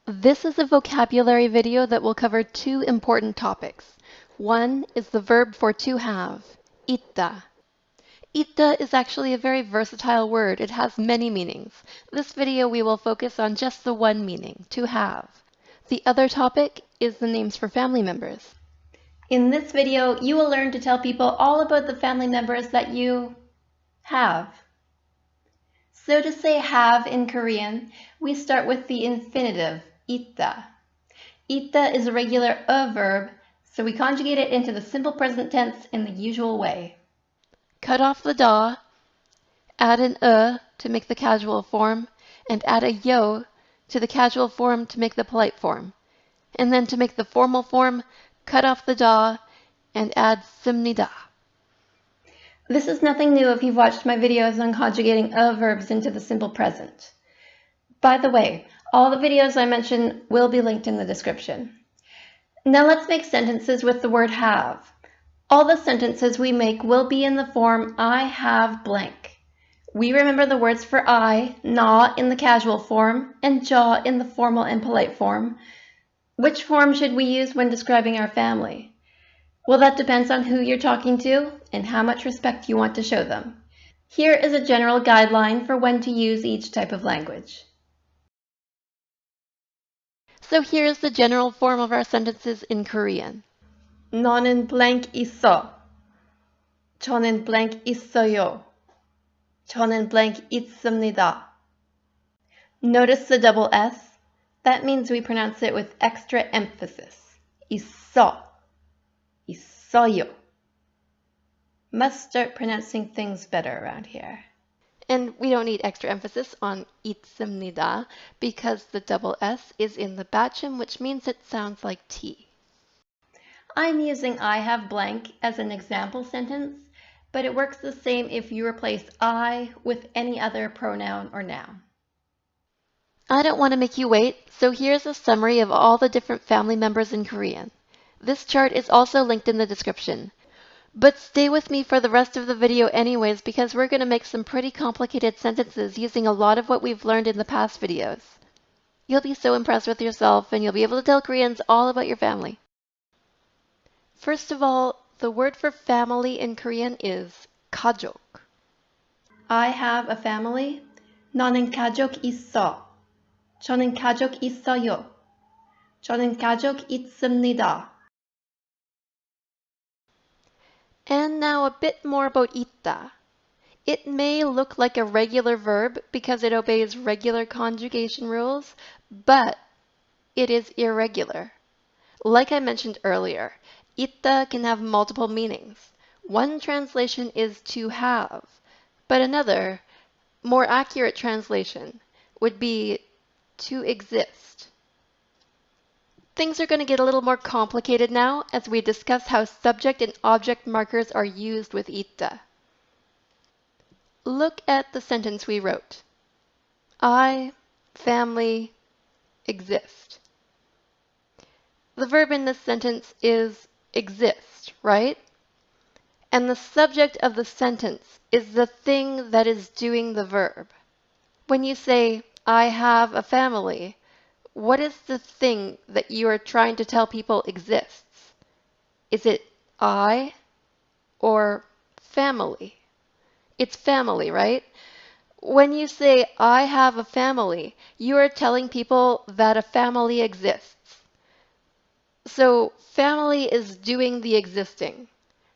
This is a vocabulary video that will cover two important topics. One is the verb for to have, 있다. 있다 is actually a very versatile word. It has many meanings. This video we will focus on just the one meaning, to have. The other topic is the names for family members. In this video, you will learn to tell people all about the family members that you have. So to say have in Korean, we start with the infinitive, 있다. 있다 is a regular a verb, so we conjugate it into the simple present tense in the usual way. Cut off the da, add an to make the casual form, and add a yo to the casual form to make the polite form. And then to make the formal form, cut off the da and add 씁니다. This is nothing new if you've watched my videos on conjugating a verbs into the simple present. By the way, all the videos I mention will be linked in the description. Now let's make sentences with the word have. All the sentences we make will be in the form I have blank. We remember the words for I, na in the casual form, and ja in the formal and polite form. Which form should we use when describing our family? Well, that depends on who you're talking to and how much respect you want to show them. Here is a general guideline for when to use each type of language. So here's the general form of our sentences in Korean. 너는 blank 있어. 저는 blank 있어요. 저는 blank 있습니다. Notice the double S. That means we pronounce it with extra emphasis. 있어. 있어요. Must start pronouncing things better around here. And we don't need extra emphasis on 있습니다 because the double S is in the bacham, which means it sounds like T. I'm using I have blank as an example sentence, but it works the same if you replace I with any other pronoun or noun. I don't want to make you wait, so here's a summary of all the different family members in Korean. This chart is also linked in the description. But stay with me for the rest of the video anyways, because we're going to make some pretty complicated sentences using a lot of what we've learned in the past videos. You'll be so impressed with yourself, and you'll be able to tell Koreans all about your family. First of all, the word for family in Korean is 가족. I have a family. 나는 가족 있어. 저는 가족 있어요. 저는 가족 있습니다. And now a bit more about 있다. It may look like a regular verb because it obeys regular conjugation rules, but it is irregular. Like I mentioned earlier, 있다 can have multiple meanings. One translation is to have, but another, more accurate translation would be to exist. Things are going to get a little more complicated now as we discuss how subject and object markers are used with 있다. Look at the sentence we wrote. I, family, exist. The verb in this sentence is exist, right? And the subject of the sentence is the thing that is doing the verb. When you say, I have a family, what is the thing that you are trying to tell people exists? Is it I or family? It's family, right? When you say, I have a family, you are telling people that a family exists. So family is doing the existing.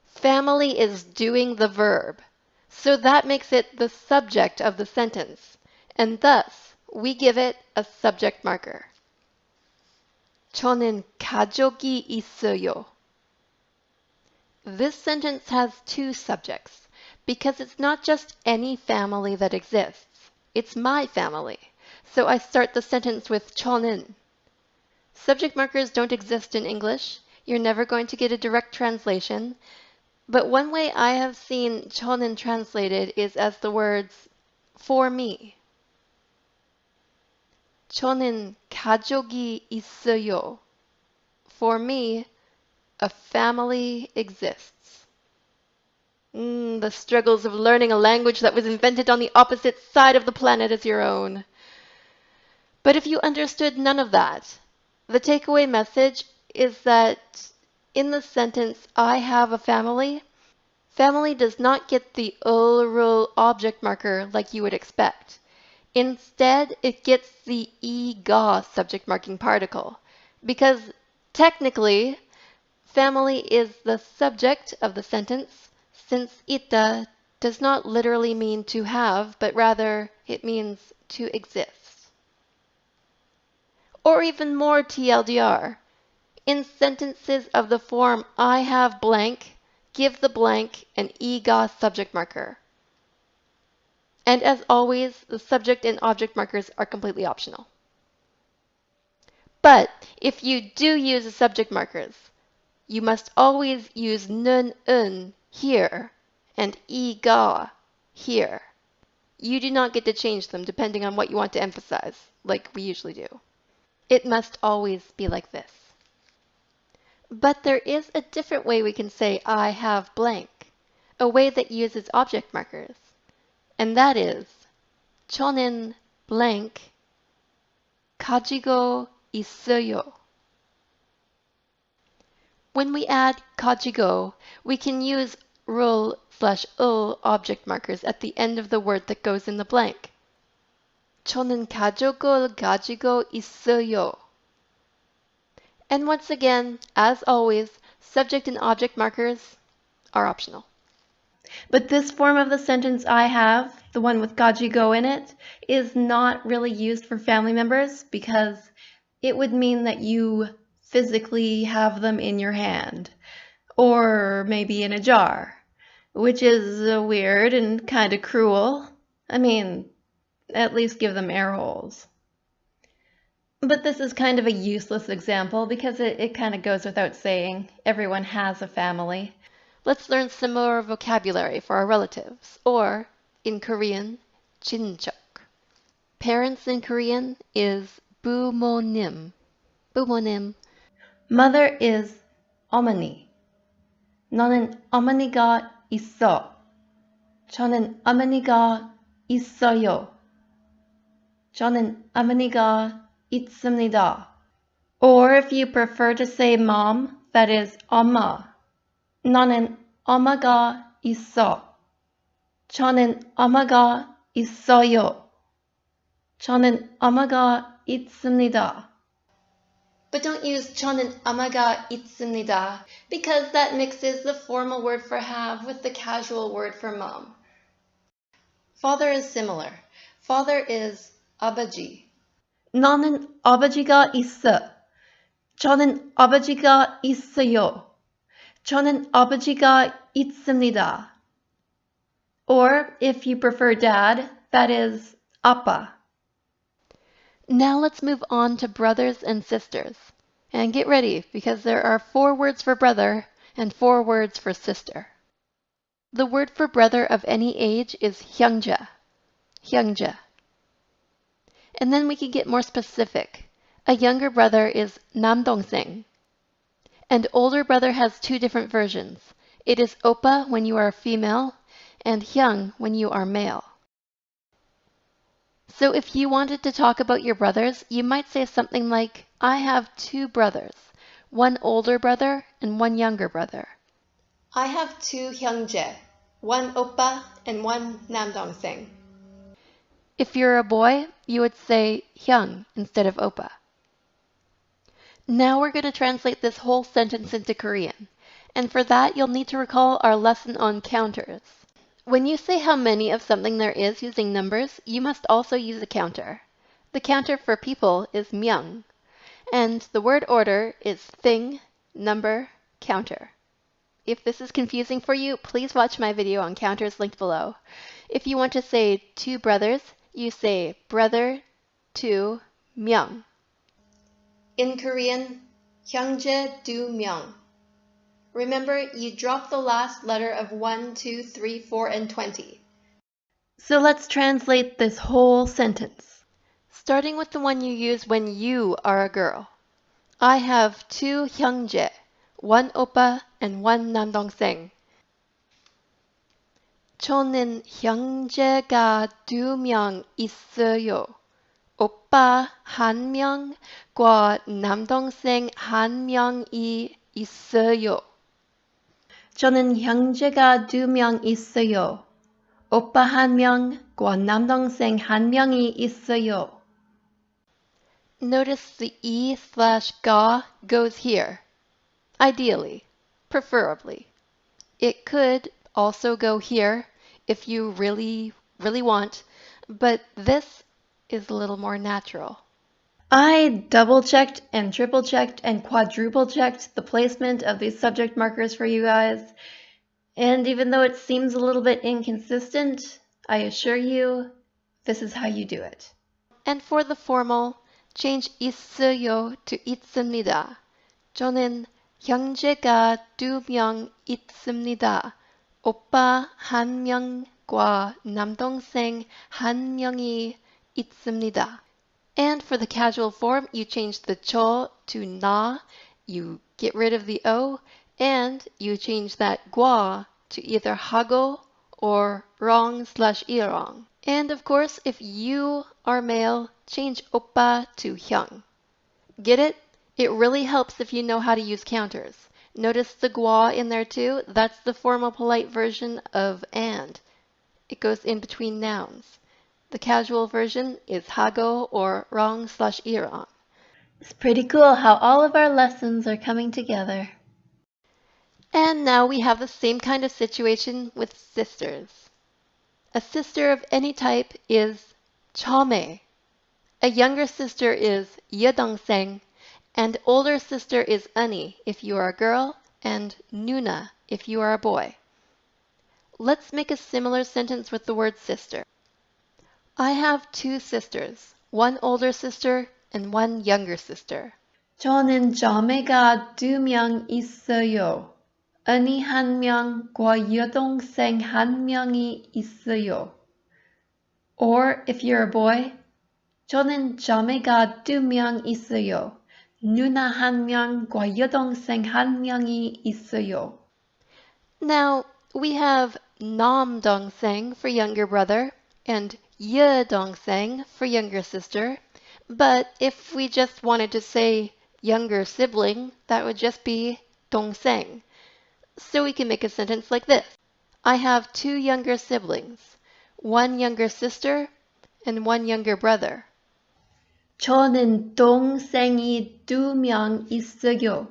Family is doing the verb. So that makes it the subject of the sentence. And thus, we give it a subject marker. 저는 가족이 있어요. This sentence has two subjects because it's not just any family that exists. It's my family. So I start the sentence with 저는. Subject markers don't exist in English. You're never going to get a direct translation. But one way I have seen 저는 translated is as the words for me. 저는 가족이 있어요. For me, a family exists. The struggles of learning a language that was invented on the opposite side of the planet as your own. But if you understood none of that, the takeaway message is that in the sentence, I have a family, family does not get the oral object marker like you would expect. Instead, it gets the "-ga" subject marking particle, because technically, family is the subject of the sentence, since "ita" does not literally mean to have, but rather it means to exist. Or even more TLDR, in sentences of the form I have blank, give the blank an "-ga" subject marker. And as always, the subject and object markers are completely optional. But if you do use the subject markers, you must always use nun un here and "-ga" here. You do not get to change them depending on what you want to emphasize, like we usually do. It must always be like this. But there is a different way we can say I have blank, a way that uses object markers, and that is 저는 blank 가지고 있어요. When we add 가지고, we can use 를/을 object markers at the end of the word that goes in the blank. 저는 가족을 가지고 있어요. And once again, as always, subject and object markers are optional. But this form of the sentence I have, the one with 가지고 in it, is not really used for family members because it would mean that you physically have them in your hand, or maybe in a jar, which is weird and kind of cruel. I mean, at least give them air holes. But this is kind of a useless example because it kind of goes without saying. Everyone has a family. Let's learn some more vocabulary for our relatives, or, in Korean, 친척. Parents in Korean is 부모님. 부모님. Mother is 어머니. 너는 어머니가 있어. 저는 어머니가 있어요. 저는 어머니가 있습니다. Or if you prefer to say mom, that is 엄마. 나는 엄마가 있어. 저는 엄마가 있어요. 저는 엄마가 있습니다. But don't use 저는 엄마가 있습니다 because that mixes the formal word for have with the casual word for mom. Father is similar. Father is 아버지. 나는 아버지가 있어. 저는 아버지가 있어요. 저는 아버지가 있습니다. Or if you prefer dad, that is 아빠. Now let's move on to brothers and sisters. And get ready, because there are 4 words for brother and 4 words for sister. The word for brother of any age is 형제. 형제. And then we can get more specific. A younger brother is 남동생. And older brother has 2 different versions. It is 오빠 when you are female, and 형 when you are male. So if you wanted to talk about your brothers, you might say something like, I have 2 brothers, one older brother and one younger brother. I have 2 형제, one 오빠 and one 남동생. If you're a boy, you would say 형 instead of 오빠. Now we're going to translate this whole sentence into Korean. And for that, you'll need to recall our lesson on counters. When you say how many of something there is using numbers, you must also use a counter. The counter for people is 명, and the word order is thing, number, counter. If this is confusing for you, please watch my video on counters linked below. If you want to say 2 brothers, you say brother, 2, 명. In Korean, 형제 2명. Remember, you drop the last letter of 1, 2, 3, 4, and 20. So let's translate this whole sentence. Starting with the one you use when you are a girl. I have 2 형제, one 오빠 and one 남동생. 저는 형제가 2명 있어요. 오빠 한 명과 남동생 한 명이 있어요. 저는 형제가 2명 있어요. 오빠 1명과 남동생 1명이 있어요. Notice the e/ga goes here. Ideally, preferably. It could also go here if you really, really want, but this is a little more natural. I double-checked and triple-checked and quadruple-checked the placement of these subject markers for you guys. And even though it seems a little bit inconsistent, I assure you, this is how you do it. And for the formal, change 있어요 to 있습니다. 저는 형제가 2명 있습니다. 오빠 1명과 남동생 1명이 있습니다. And for the casual form, you change the 저 to 나, you get rid of the O, and you change that 과 to either 하고 or wrong/이랑. And of course, if you are male, change 오빠 to 형. Get it? It really helps if you know how to use counters. Notice the 과 in there too? That's the formal polite version of and. It goes in between nouns. The casual version is 하고 or wrong/이랑. It's pretty cool how all of our lessons are coming together. And now we have the same kind of situation with sisters. A sister of any type is 자매. A younger sister is 여동생, and older sister is 언니 if you are a girl, and 누나 if you are a boy. Let's make a similar sentence with the word sister. I have 2 sisters, one older sister and one younger sister. 저는 자매가 2명 있어요. 언니 1명과 여동생 1명이 있어요. Or if you're a boy, 저는 자매가 2명 있어요. 누나 1명과 여동생 1명이 있어요. Now, we have 남동생 for younger brother and 여동생 for younger sister, but if we just wanted to say younger sibling, that would just be 동생. So we can make a sentence like this. I have 2 younger siblings, one younger sister and one younger brother. 저는 동생이 2명 있어요.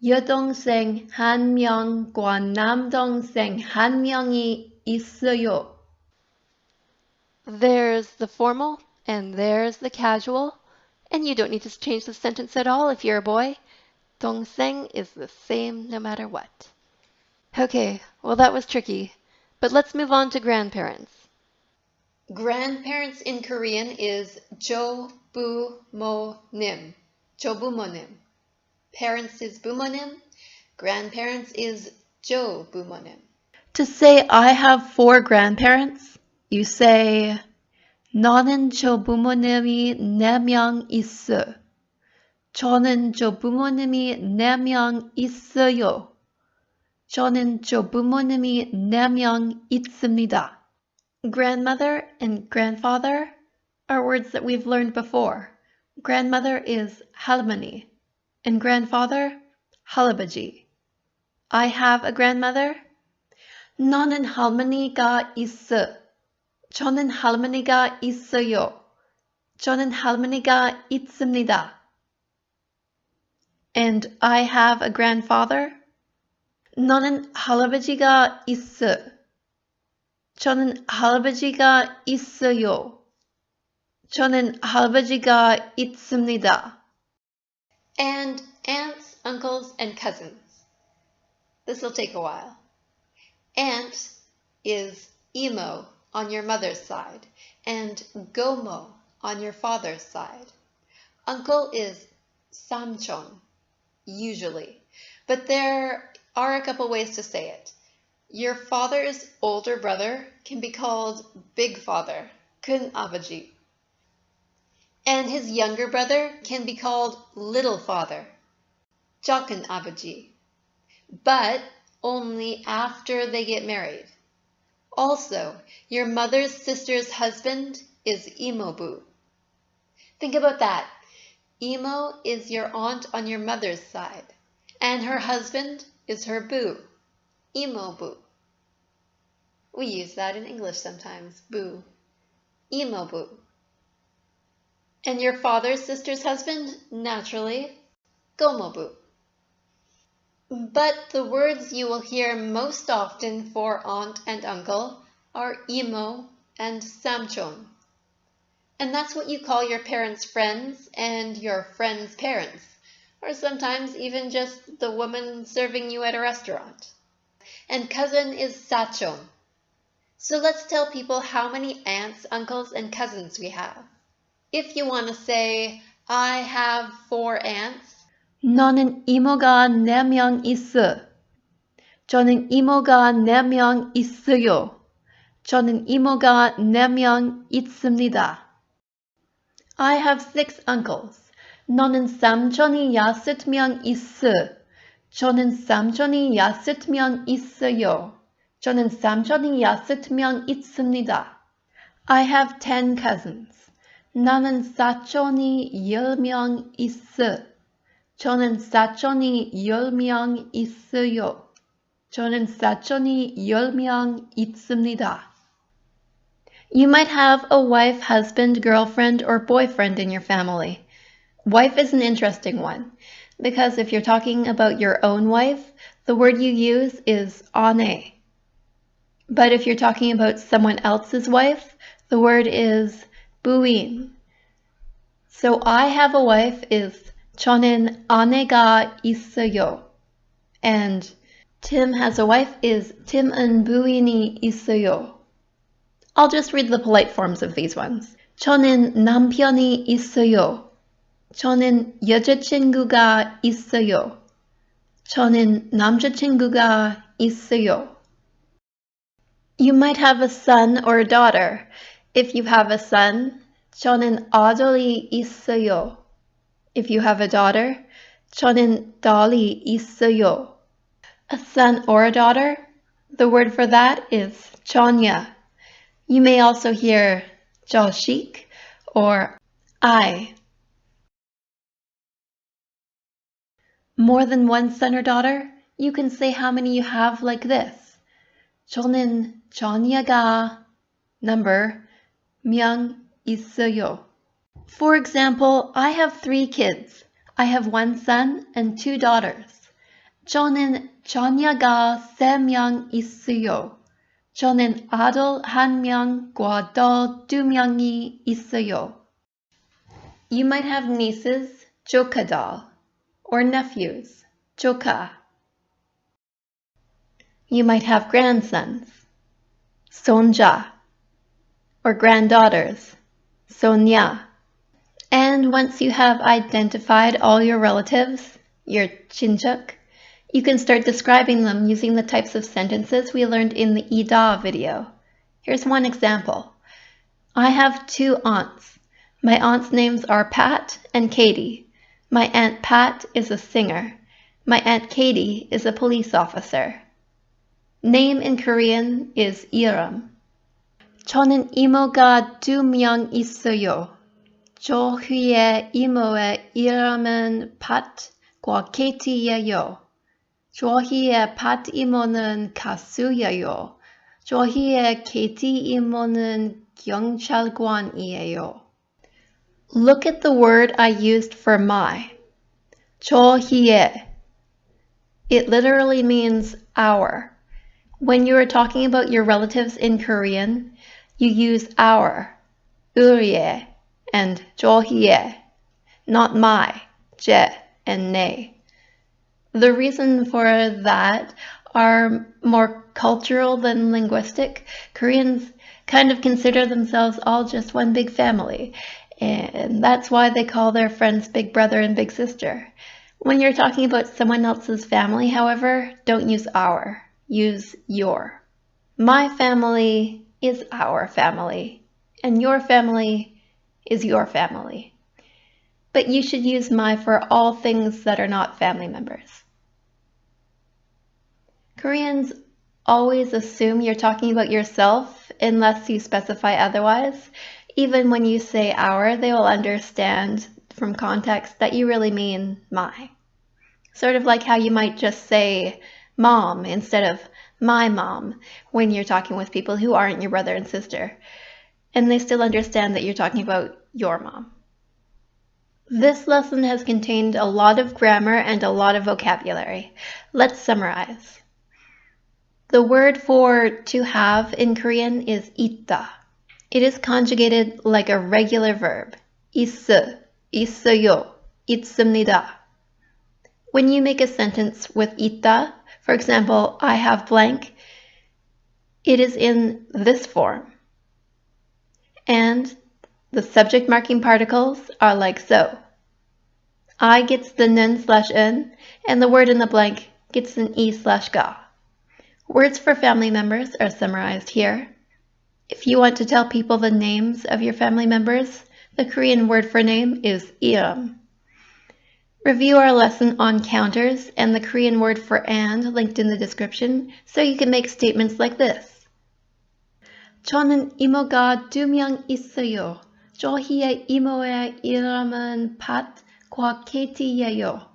여동생 1명과 남동생 1명이 있어요. There's the formal and there's the casual, and you don't need to change the sentence at all if you're a boy. 동생 is the same no matter what. Okay, well that was tricky, but let's move on to grandparents. Grandparents in Korean is 조부모님. 조부모님. Parents is 부모님. Grandparents is 조부모님. To say I have 4 grandparents, you say 나는 조부모님이 4명 있어. 저는 조부모님이 4명 있어요. 저는 조부모님이 4명 있습니다. Grandmother and grandfather are words that we've learned before. Grandmother is 할머니, and grandfather, 할아버지. I have a grandmother. 나는 할머니가 있어. 저는 할머니가 있어요. 저는 할머니가 있습니다. And I have a grandfather. 나는 할아버지가 있어. 저는 할아버지가 있어요. 저는 할아버지가 있습니다. And aunts, uncles, and cousins. This will take a while. Aunt is imo on your mother's side and gomo on your father's side. Uncle is samchon, usually, but there are a couple ways to say it. Your father's older brother can be called big father, 큰 아버지. And his younger brother can be called little father, 작은 아버지. But only after they get married. Also, your mother's sister's husband is 이모부. Think about that. Imo is your aunt on your mother's side, and her husband is her boo. Imo boo. We use that in English sometimes, boo. Imo boo. And your father's sister's husband, naturally, gomo boo. But the words you will hear most often for aunt and uncle are imo and samchon. And that's what you call your parents' friends and your friends' parents, or sometimes even just the woman serving you at a restaurant. And cousin is sachon. So let's tell people how many aunts, uncles, and cousins we have. If you want to say, I have 4 aunts, 너는 이모가 4명 있어. 저는 이모가 4명 있어요. 저는 이모가 4명 있습니다. I have 6 uncles. 너는 삼촌이 6명 있어. 저는 삼촌이 6명 있어요. 저는 삼촌이 6명 있습니다. I have 10 cousins. 나는 사촌이 10명 있어. 저는 사촌이 10명 있어요. 저는 사촌이 10명 있습니다. You might have a wife, husband, girlfriend, or boyfriend in your family. Wife is an interesting one, because if you're talking about your own wife, the word you use is ane. But if you're talking about someone else's wife, the word is buin. So I have a wife is 저는 아내가 있어요. And Tim has a wife is 팀은 부인이 있어요. I'll just read the polite forms of these ones. 저는 남편이 있어요. 저는 여자친구가 있어요. 저는 남자친구가 있어요. You might have a son or a daughter. If you have a son, 저는 아들이 있어요. If you have a daughter, 저는 딸이 있어요. A son or a daughter, the word for that is 자녀. You may also hear 자식 or I. More than one son or daughter, you can say how many you have like this. 저는 자녀가 number 명 있어요. For example, I have 3 kids. I have 1 son and 2 daughters. 저는 자녀가 3명 있어요. 저는 아들 1명과 딸 2명이 있어요. You might have nieces, 조카들, or nephews, 조카. You might have grandsons, 손자, or granddaughters, 손녀. And once you have identified all your relatives, your 친척, you can start describing them using the types of sentences we learned in the ida video. Here's one example. I have 2 aunts. My aunts' names are Pat and Katie. My Aunt Pat is a singer. My Aunt Katie is a police officer. Name in Korean is 이름. 저는 이모가 2명 있어요. 저희의 이모의 이름은 팟과 케이티예요. 저희의 팟 이모는 가수예요. 저희의 케이티 이모는 경찰관이에요. Look at the word I used for my. 저희의. It literally means our. When you are talking about your relatives in Korean, you use our, 우리의, and 저희의, not my, 제, and 내. The reason for that are more cultural than linguistic. Koreans kind of consider themselves all just one big family, and that's why they call their friends big brother and big sister. When you're talking about someone else's family, however, don't use our, use your. My family is our family, and your family is your family. But you should use my for all things that are not family members. Koreans always assume you're talking about yourself unless you specify otherwise. Even when you say our, they will understand from context that you really mean my. Sort of like how you might just say mom instead of my mom when you're talking with people who aren't your brother and sister, and they still understand that you're talking about your mom. This lesson has contained a lot of grammar and a lot of vocabulary. Let's summarize. The word for to have in Korean is 있다. It is conjugated like a regular verb. 있어, 있어요, 있습니다. When you make a sentence with 있다, for example, I have blank, it is in this form. And the subject marking particles are like so. I gets the 는/n, and the word in the blank gets an e/ga. Words for family members are summarized here. If you want to tell people the names of your family members, the Korean word for name is iram. Review our lesson on counters and the Korean word for and linked in the description so you can make statements like this. 저는 이모가 2명 있어요. 저희의 이모의 이름은 팟과 케이티예요.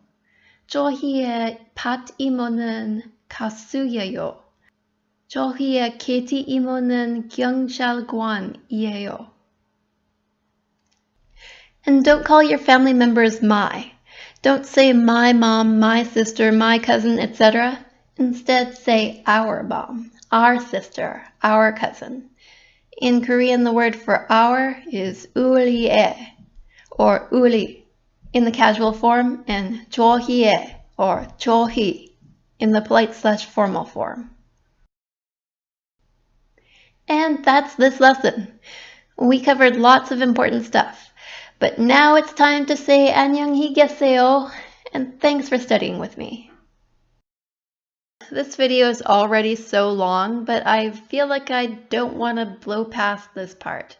저희의 팟 이모는 가수예요. 저희의 케이티 이모는 경찰관이에요. And don't call your family members my. Don't say my mom, my sister, my cousin, etc. Instead say our mom, our sister, our cousin. In Korean, the word for our is 우리의 or 우리 in the casual form and 저희의 or 저희 in the polite/formal form. And that's this lesson. We covered lots of important stuff, but now it's time to say 안녕히 계세요, and thanks for studying with me. This video is already so long, but I feel like I don't want to blow past this part.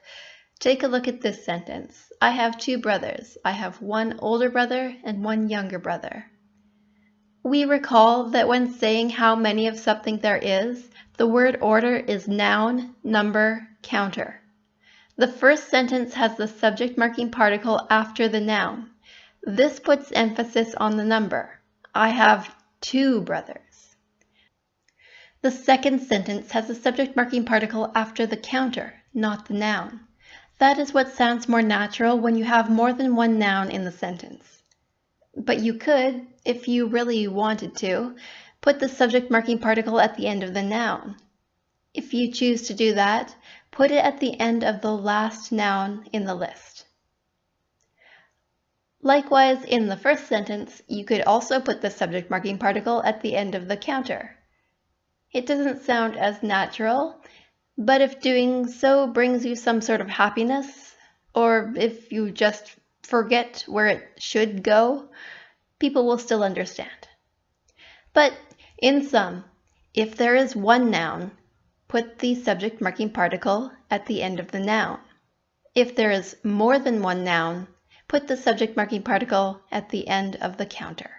Take a look at this sentence. I have 2 brothers. I have 1 older brother and 1 younger brother. We recall that when saying how many of something there is, the word order is noun, number, counter. The first sentence has the subject marking particle after the noun. This puts emphasis on the number. I have 2 brothers. The second sentence has the subject marking particle after the counter, not the noun. That is what sounds more natural when you have more than 1 noun in the sentence. But you could, if you really wanted to, put the subject marking particle at the end of the noun. If you choose to do that, put it at the end of the last noun in the list. Likewise, in the first sentence, you could also put the subject marking particle at the end of the counter. It doesn't sound as natural, but if doing so brings you some sort of happiness, or if you just forget where it should go, people will still understand. But in sum, if there is 1 noun, put the subject marking particle at the end of the noun. If there is more than 1 noun, put the subject marking particle at the end of the counter.